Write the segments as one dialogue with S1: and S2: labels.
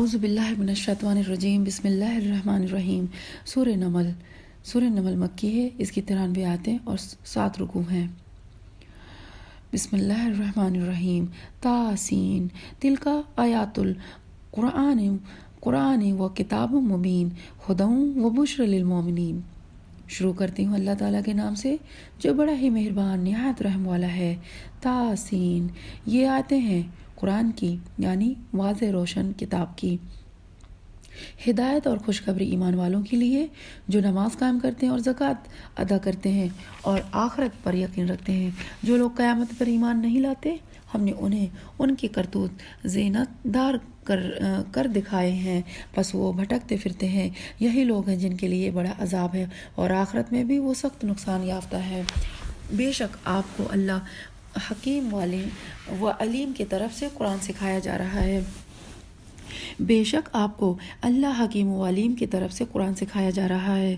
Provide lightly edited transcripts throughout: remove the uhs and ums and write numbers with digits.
S1: اعوذ باللہ من الشیطان الرجیم، بسم اللہ الرحمن الرحیم۔ سورہ نمل مکی ہے، اس کی 93 آیتیں اور 7 رکوع ہیں۔ بسم اللہ الرحمن الرحیم۔ تاسین تلک آیات القرآن و کتاب مبین ہدی و بشر للمؤمنین۔ شروع کرتی ہوں اللہ تعالیٰ کے نام سے جو بڑا ہی مہربان نہایت رحم والا ہے۔ تاسین، یہ آیتیں ہیں قرآن کی یعنی واضح روشن کتاب کی، ہدایت اور خوشخبری ایمان والوں کے لیے جو نماز قائم کرتے ہیں اور زکوٰۃ ادا کرتے ہیں اور آخرت پر یقین رکھتے ہیں۔ جو لوگ قیامت پر ایمان نہیں لاتے، ہم نے انہیں ان کی کرتوت زینت دار کر دکھائے ہیں، پس وہ بھٹکتے پھرتے ہیں۔ یہی لوگ ہیں جن کے لیے بڑا عذاب ہے اور آخرت میں بھی وہ سخت نقصان یافتہ ہے۔ بے شک آپ کو اللہ حکیم و علیم کی طرف سے قرآن سکھایا جا رہا ہے۔ بے شک آپ کو اللہ حکیم و علیم کی طرف سے قرآن سکھایا جا رہا ہے۔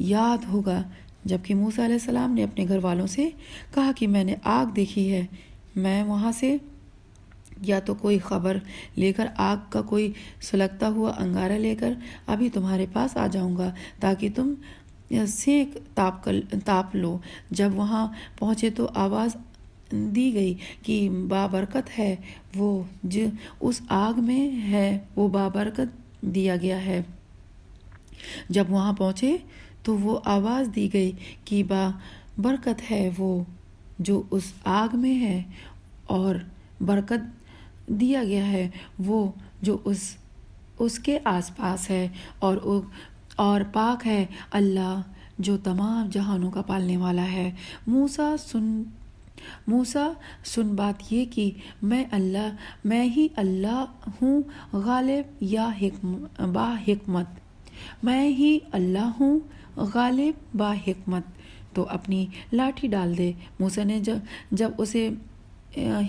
S1: یاد ہوگا جبکہ موسیٰ علیہ السلام نے اپنے گھر والوں سے کہا کہ میں نے آگ دیکھی ہے، میں وہاں سے یا تو کوئی خبر لے کر آگ کا کوئی سلگتا ہوا انگارہ لے کر ابھی تمہارے پاس آ جاؤں گا تاکہ تم سینک تاپ لو۔ جب وہاں پہنچے تو آواز دی گئی کہ بابرکت ہے وہ اس آگ میں ہے، وہ بابرکت دیا گیا ہے۔ جب وہاں پہنچے تو وہ آواز دی گئی کہ بابرکت ہے وہ جو اس آگ میں ہے، اور برکت دیا گیا ہے وہ جو اس کے آس پاس ہے، اور پاک ہے اللہ جو تمام جہانوں کا پالنے والا ہے۔ موسیٰ سن بات یہ کہ میں ہی اللہ ہوں غالب یا با حکمت، میں ہی اللہ ہوں غالب با حکمت، تو اپنی لاٹھی ڈال دے۔ موسیٰ نے جب اسے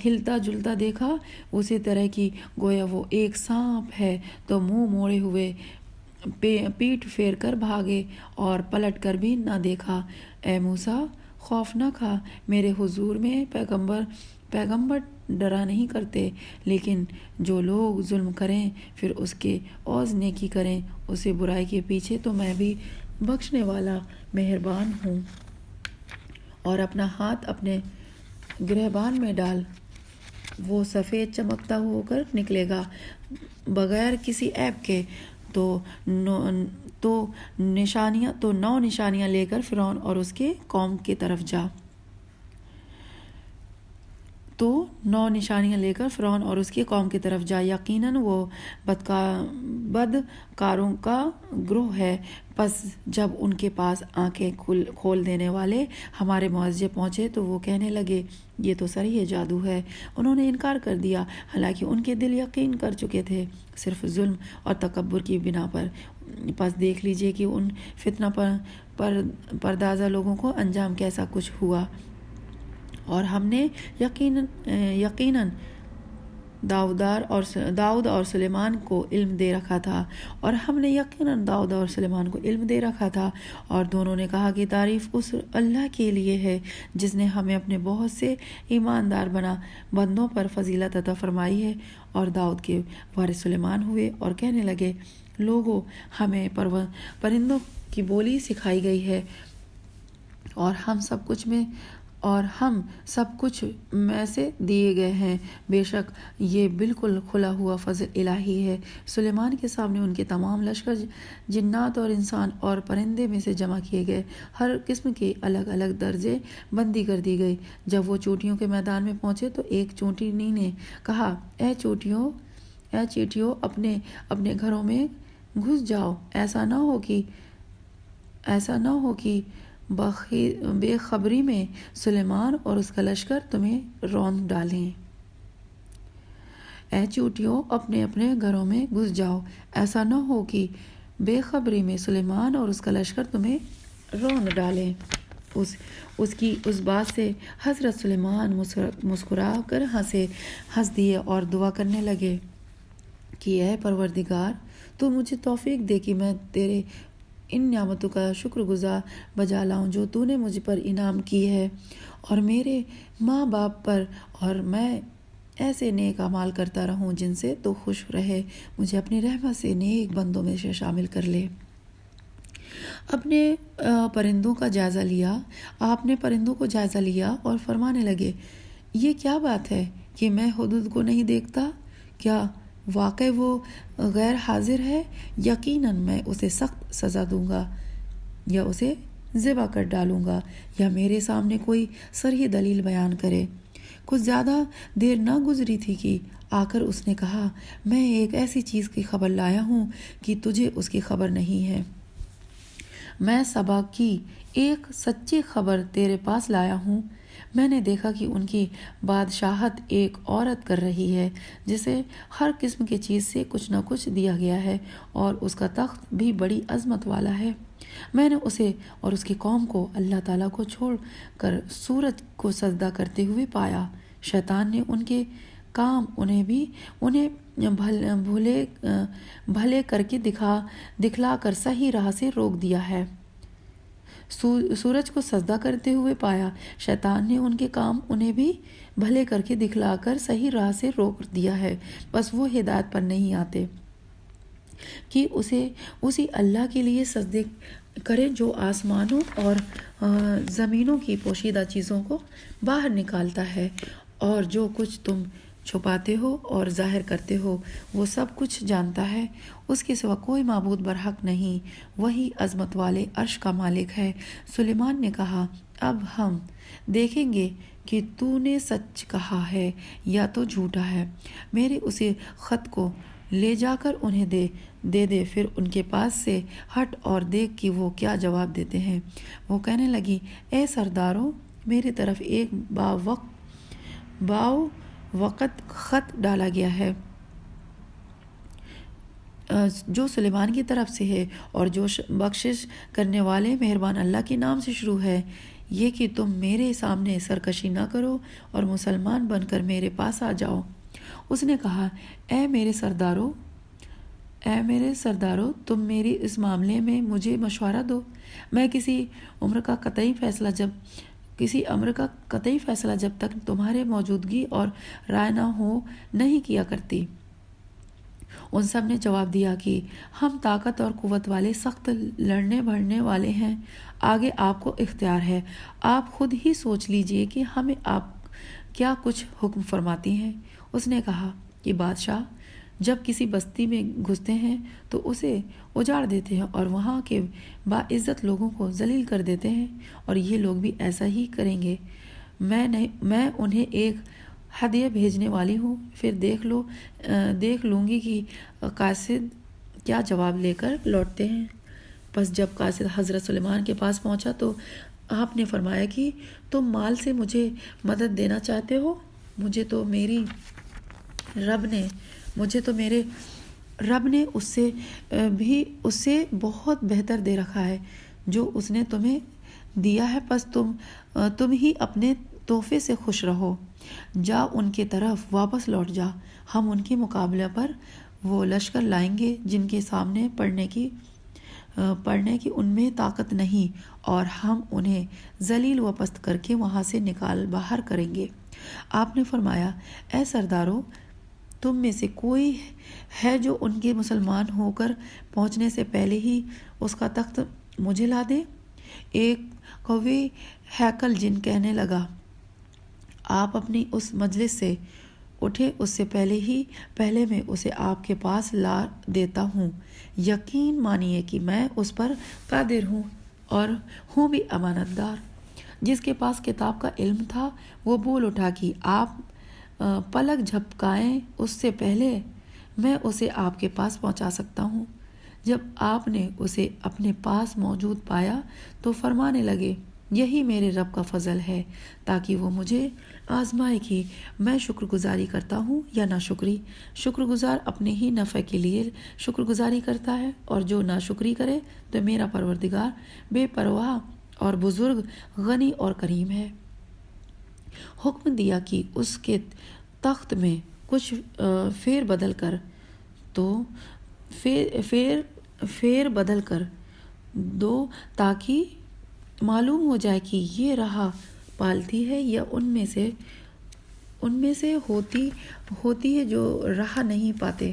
S1: ہلتا جلتا دیکھا اسی طرح کی گویا وہ ایک سانپ ہے، تو منہ موڑے ہوئے پیٹ پھیر کر بھاگے اور پلٹ کر بھی نہ دیکھا۔ اے موسیٰ، خوف نہ کھا، میرے حضور میں پیغمبر ڈرا نہیں کرتے، لیکن جو لوگ ظلم کریں پھر اس کے عوض نیکی کریں اسے برائی کے پیچھے، تو میں بھی بخشنے والا مہربان ہوں۔ اور اپنا ہاتھ اپنے گریبان میں ڈال، وہ سفید چمکتا ہو کر نکلے گا بغیر کسی عیب کے، تو 9 نشانیاں لے کر فرعون اور اس کے قوم کی طرف جا۔ یقیناً وہ بدکاروں کا گروہ ہے۔ پس جب ان کے پاس آنکھیں کھول دینے والے ہمارے معجزے پہنچے تو وہ کہنے لگے یہ تو صریح جادو ہے۔ انہوں نے انکار کر دیا حالانکہ ان کے دل یقین کر چکے تھے، صرف ظلم اور تکبر کی بنا پر۔ پس دیکھ لیجئے کہ ان فتنہ پردازہ لوگوں کو انجام کیسا کچھ ہوا۔ اور ہم نے یقیناً داؤد اور سلیمان کو علم دے رکھا تھا، اور دونوں نے کہا کہ تعریف اس اللہ کے لیے ہے جس نے ہمیں اپنے بہت سے ایماندار بندوں پر فضیلت عطا فرمائی ہے۔ اور داؤد کے وارث سلیمان ہوئے اور کہنے لگے لوگوں، ہمیں پرندوں کی بولی سکھائی گئی ہے اور ہم سب کچھ میں سے دیے گئے ہیں، بے شک یہ بالکل کھلا ہوا فضل الہی ہے۔ سلیمان کے سامنے ان کے تمام لشکر جنات اور انسان اور پرندے میں سے جمع کیے گئے، ہر قسم کے الگ الگ درجے بندی کر دی گئی۔ جب وہ چونٹیوں کے میدان میں پہنچے تو ایک چونٹی نے کہا اے چیٹیوں اپنے گھروں میں گھس جاؤ، ایسا نہ ہو کہ بے خبری میں سلیمان اور اس کا لشکر تمہیں روند ڈالیں۔ اے چونٹیوں اپنے گھروں میں گھس جاؤ، ایسا نہ ہو کہ بے خبری میں سلیمان اور اس کا لشکر تمہیں روند ڈالیں۔ اس کی اس بات سے حضرت سلیمان مسکرا کر ہنس دیے اور دعا کرنے لگے کہ اے پروردگار، تو مجھے توفیق دے کہ میں تیرے ان نعمتوں کا شکر گزار بجا لاؤں جو تو نے مجھ پر انعام کی ہے، اور میرے ماں باپ پر، اور میں ایسے نیک اعمال کرتا رہوں جن سے تو خوش رہے، مجھے اپنی رحمت سے نیک بندوں میں سے شامل کر لے۔ اپنے پرندوں کا جائزہ لیا، آپ نے پرندوں کو جائزہ لیا اور فرمانے لگے، یہ کیا بات ہے کہ میں حدود کو نہیں دیکھتا؟ کیا واقع وہ غیر حاضر ہے؟ یقیناً میں اسے سخت سزا دوں گا، یا اسے ذبح کر ڈالوں گا، یا میرے سامنے کوئی صریح دلیل بیان کرے۔ کچھ زیادہ دیر نہ گزری تھی کہ آ کر اس نے کہا، میں ایک ایسی چیز کی خبر لایا ہوں کہ تجھے اس کی خبر نہیں ہے۔ میں سبا کی ایک سچی خبر تیرے پاس لایا ہوں۔ میں نے دیکھا کہ ان کی بادشاہت ایک عورت کر رہی ہے جسے ہر قسم کی چیز سے کچھ نہ کچھ دیا گیا ہے، اور اس کا تخت بھی بڑی عظمت والا ہے۔ میں نے اسے اور اس کی قوم کو اللہ تعالیٰ کو چھوڑ کر سورج کو سجدہ کرتے ہوئے پایا۔ شیطان نے ان کے کام انہیں بھلے کر کے دکھلا کر صحیح راہ سے روک دیا ہے۔ سورج کو سجدہ کرتے ہوئے پایا، شیطان نے ان کے کام انہیں بھی بھلے کر کے دکھلا کر صحیح راہ سے روک دیا ہے، بس وہ ہدایت پر نہیں آتے کہ اسی اللہ کے لیے سجدے کریں جو آسمانوں اور زمینوں کی پوشیدہ چیزوں کو باہر نکالتا ہے، اور جو کچھ تم چھپاتے ہو اور ظاہر کرتے ہو وہ سب کچھ جانتا ہے۔ اس کے سوا کوئی معبود برحق نہیں، وہی عظمت والے عرش کا مالک ہے۔ سلیمان نے کہا، اب ہم دیکھیں گے کہ تو نے سچ کہا ہے یا تو جھوٹا ہے۔ میرے اسی خط کو لے جا کر انہیں دے، پھر ان کے پاس سے ہٹ اور دیکھ کہ وہ کیا جواب دیتے ہیں۔ وہ کہنے لگی، اے سرداروں، میری طرف ایک وقت خط ڈالا گیا ہے جو سلیمان کی طرف سے ہے، اور جو بخشش کرنے والے مہربان اللہ کے نام سے شروع ہے، یہ کہ تم میرے سامنے سرکشی نہ کرو اور مسلمان بن کر میرے پاس آ جاؤ۔ اس نے کہا، اے میرے سردارو، تم میری اس معاملے میں مجھے مشورہ دو۔ میں کسی امر کا قطعی فیصلہ جب تک تمہارے موجودگی اور رائے نہ ہو نہیں کیا کرتی۔ ان سب نے جواب دیا کہ ہم طاقت اور قوت والے، سخت لڑنے بھڑنے والے ہیں، آگے آپ کو اختیار ہے، آپ خود ہی سوچ لیجئے کہ ہمیں آپ کیا کچھ حکم فرماتی ہیں۔ اس نے کہا کہ بادشاہ جب کسی بستی میں گھستے ہیں تو اسے اجاڑ دیتے ہیں اور وہاں کے باعزت لوگوں کو ذلیل کر دیتے ہیں، اور یہ لوگ بھی ایسا ہی کریں گے۔ میں انہیں ایک ہدیہ بھیجنے والی ہوں، پھر دیکھ لوں گی کہ قاصد کیا جواب لے کر لوٹتے ہیں۔ پس جب قاصد حضرت سلیمان کے پاس پہنچا تو آپ نے فرمایا کہ تم مال سے مجھے مدد دینا چاہتے ہو؟ مجھے تو میرے رب نے اس سے بہت بہتر دے رکھا ہے جو اس نے تمہیں دیا ہے، پس تم ہی اپنے تحفے سے خوش رہو۔ جا ان کے طرف واپس لوٹ جا، ہم ان کے مقابلہ پر وہ لشکر لائیں گے جن کے سامنے پڑھنے کی ان میں طاقت نہیں، اور ہم انہیں ذلیل و پست کر کے وہاں سے نکال باہر کریں گے۔ آپ نے فرمایا، اے سردارو، تم میں سے کوئی ہے جو ان کے مسلمان ہو کر پہنچنے سے پہلے ہی اس کا تخت مجھے لا دے؟ ایک قوی ہیکل جن کہنے لگا، آپ اپنی اس مجلس سے اٹھے اس سے پہلے میں اسے آپ کے پاس لا دیتا ہوں۔ یقین مانیے کہ میں اس پر قادر ہوں اور ہوں بھی امانت دار۔ جس کے پاس کتاب کا علم تھا وہ بول اٹھا کہ آپ پلک جھپکائیں اس سے پہلے میں اسے آپ کے پاس پہنچا سکتا ہوں۔ جب آپ نے اسے اپنے پاس موجود پایا تو فرمانے لگے، یہی میرے رب کا فضل ہے تاکہ وہ مجھے آزمائے کہ میں شکر گزاری کرتا ہوں یا ناشکری۔ شکر گزار اپنے ہی نفع کے لیے شکر گزاری کرتا ہے، اور جو ناشکری کرے تو میرا پروردگار بے پرواہ اور بزرگ، غنی اور کریم ہے۔ حکم دیا کہ اس کے تخت میں کچھ فیر بدل کر دو تاکہ معلوم ہو جائے کہ یہ رہا پالتی ہے یا ان ان میں سے ہوتی ہے جو راہ نہیں پاتے۔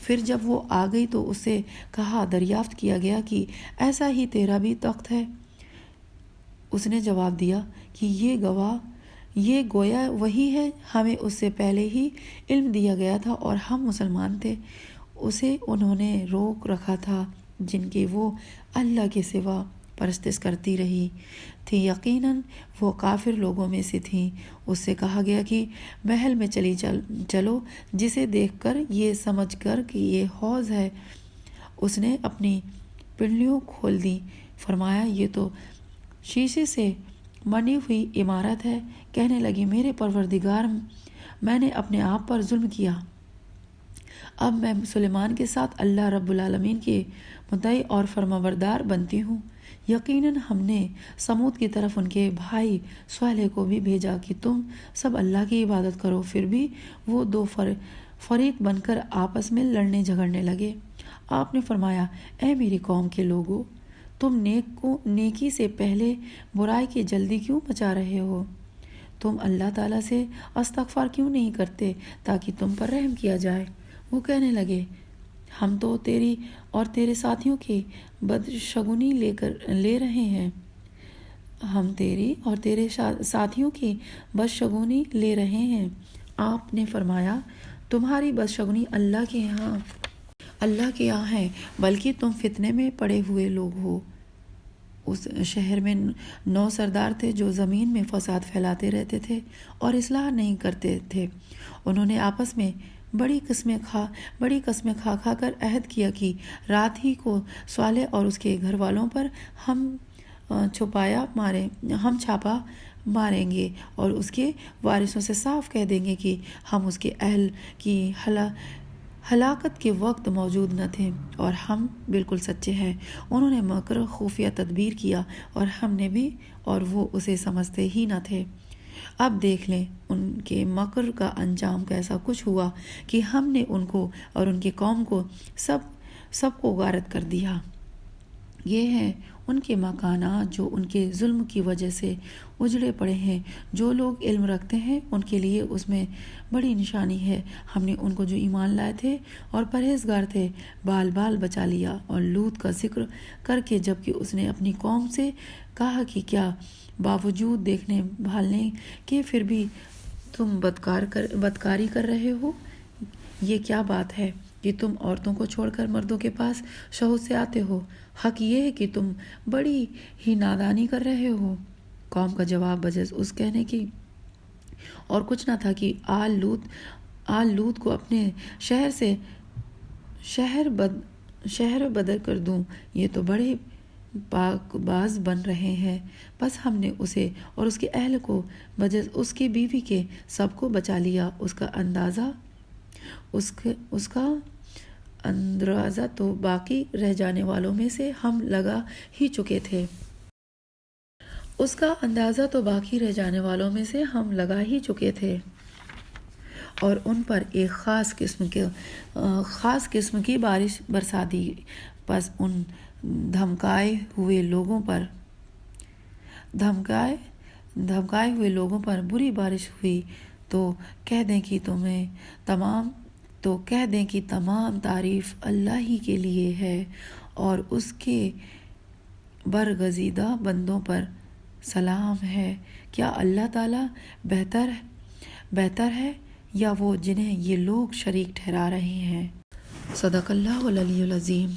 S1: پھر جب وہ آ گئی تو اس سے کہا، دریافت کیا گیا کہ ایسا ہی تیرا بھی تخت ہے؟ اس نے جواب دیا کہ یہ گویا وہی ہے، ہمیں اس سے پہلے ہی علم دیا گیا تھا اور ہم مسلمان تھے۔ اسے انہوں نے روک رکھا تھا جن کی وہ اللہ کے سوا پرستش کرتی رہی تھی، یقیناً وہ کافر لوگوں میں سے تھیں۔ اس سے کہا گیا کہ محل میں چلو، جسے دیکھ کر یہ سمجھ کر کہ یہ حوض ہے۔ اس نے اپنی پنڈلیاں کھول دیں، فرمایا یہ تو شیشے سے بنی ہوئی عمارت ہے۔ کہنے لگی، میرے پروردگار، میں نے اپنے آپ پر ظلم کیا، اب میں سلیمان کے ساتھ اللہ رب العالمین کے مطیع اور فرمانبردار بنتی ہوں۔ یقیناً ہم نے سمود کی طرف ان کے بھائی صالح کو بھی بھیجا کہ تم سب اللہ کی عبادت کرو، پھر بھی وہ دو فریق بن کر آپس میں لڑنے جھگڑنے لگے۔ آپ نے فرمایا، اے میری قوم کے لوگو، تم نیکی سے پہلے برائی کی جلدی کیوں مچا رہے ہو؟ تم اللہ تعالیٰ سے استغفار کیوں نہیں کرتے تاکہ تم پر رحم کیا جائے؟ وہ کہنے لگے، ہم تو تیری اور تیرے ساتھیوں کی بدشگونی لے رہے ہیں۔ ہم تیری اور تیرے ساتھیوں کی بدشگونی لے رہے ہیں۔ آپ نے فرمایا، تمہاری بدشگونی اللہ کے یہاں ہے، بلکہ تم فتنے میں پڑے ہوئے لوگ ہو۔ اس شہر میں 9 سردار تھے جو زمین میں فساد پھیلاتے رہتے تھے اور اصلاح نہیں کرتے تھے۔ انہوں نے آپس میں بڑی قسمیں کھا کر عہد کیا کہ رات ہی کو صالح اور اس کے گھر والوں پر ہم چھاپا ماریں گے اور اس کے وارثوں سے صاف کہہ دیں گے کہ ہم اس کے اہل کی ہلاکت کے وقت موجود نہ تھے اور ہم بالکل سچے ہیں۔ انہوں نے مکر خفیہ تدبیر کیا اور ہم نے بھی، اور وہ اسے سمجھتے ہی نہ تھے۔ اب دیکھ لیں ان کے مکر کا انجام کیسا کچھ ہوا کہ ہم نے ان کو اور ان کی قوم کو سب کو غارت کر دیا۔ یہ ہیں ان کے مکانات جو ان کے ظلم کی وجہ سے اجڑے پڑے ہیں۔ جو لوگ علم رکھتے ہیں ان کے لیے اس میں بڑی نشانی ہے۔ ہم نے ان کو جو ایمان لائے تھے اور پرہیزگار تھے بال بچا لیا۔ اور لوط کا ذکر کر کے جبکہ اس نے اپنی قوم سے کہا کہ کیا باوجود دیکھنے بھالنے کے پھر بھی تم بدکاری کر رہے ہو؟ یہ کیا بات ہے کہ تم عورتوں کو چھوڑ کر مردوں کے پاس شہوت سے آتے ہو؟ حق یہ ہے کہ تم بڑی ہی نادانی کر رہے ہو۔ قوم کا جواب بجز اس کہنے کی اور کچھ نہ تھا کہ آل لوط کو اپنے شہر سے شہر بدر کر دوں، یہ تو بڑے پاک باز بن رہے ہیں۔ بس ہم نے اسے اور اس کے اہل کو بجز اس کی بیوی کے سب کو بچا لیا۔ اس کا اندازہ تو باقی رہ جانے والوں میں سے ہم لگا ہی چکے تھے۔ اور ان پر ایک خاص قسم کی بارش برسا دی۔ پس ان دھمکائے ہوئے لوگوں پر بری بارش ہوئی تو کہہ دیں کہ تمام تعریف اللہ ہی کے لیے ہے اور اس کے برگزیدہ بندوں پر سلام ہے۔ کیا اللہ تعالیٰ بہتر ہے یا وہ جنہیں یہ لوگ شریک ٹھہرا رہے ہیں؟ صدق اللہ العلی العظیم۔